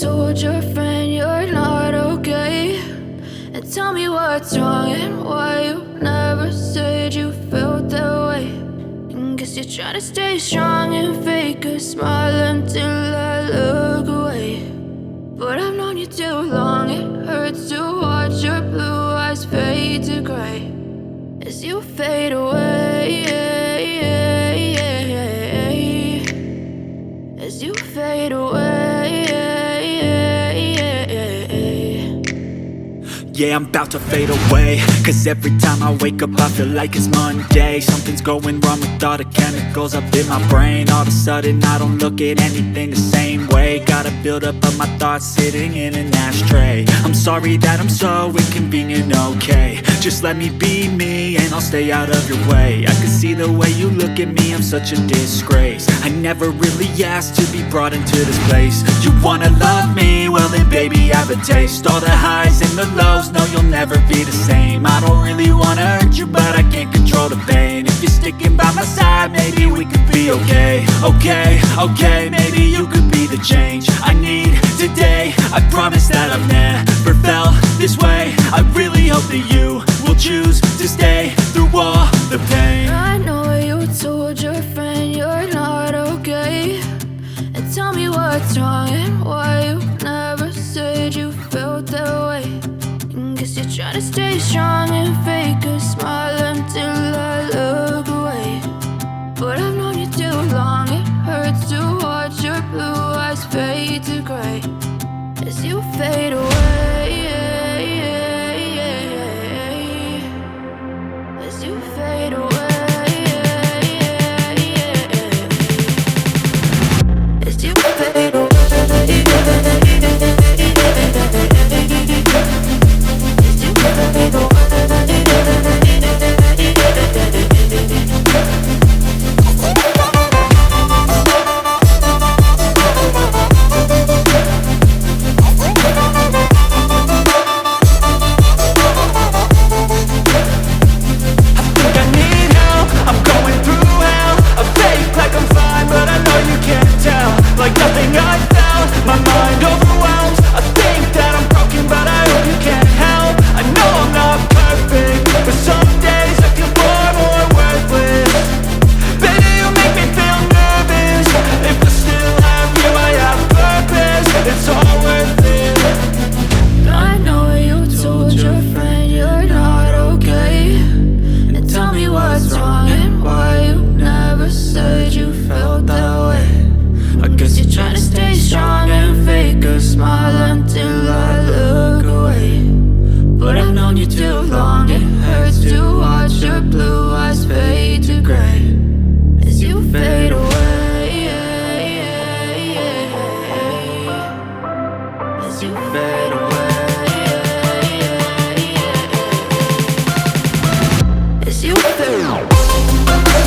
told your friend you're not okay, and tell me what's wrong and why you never said you felt that way. And guess you're trying to stay strong and fake a smile until I look away. But I've known you too long, it hurts to watch your blue eyes fade to gray as you fade away, as you fade away. Yeah, I'm about to fade away, cause every time I wake up I feel like it's Monday. Something's going wrong with all the chemicals up in my brain. All of a sudden I don't look at anything the same way. Gotta build up of my thoughts sitting in an ashtray. I'm sorry that I'm so inconvenient, okay. Just let me be me and I'll stay out of your way. I can see the way you look at me, I'm such a disgrace. I never really asked to be brought into this place. You wanna love me? Well then baby I have a taste. All the highs and the lows, no you'll never be the same. I don't really wanna hurt you but I can't control the pain. If you're sticking by my side maybe we could be okay. Okay, maybe you could be the change I need today. I promise that I've never felt this way. I really hope that you will choose to stay through all the pain. I know you told your friend you're not okay, and tell me what's wrong and why you never said you felt that way. And guess you're trying to stay strong and fake a smile until I look away. But I've known you too long, it hurts to watch your blue eyes fade to gray as you fade away, as you fade away, as you fade away. Like nothing I felt, my mind overwhelmed. I think that I'm broken but I hope you can't help. I know I'm not perfect, but some days I feel far more worthless. Baby, you make me feel nervous. If I still have you, I have purpose. It's all worth it. I know you told your friend you're not okay, and tell me what's wrong and why you never said you felt that way. I guess you're trying to stay strong and fake a smile until I look away. But I've known you too long, it hurts to watch your blue eyes fade to gray as you fade away, as you fade away, as you fade away.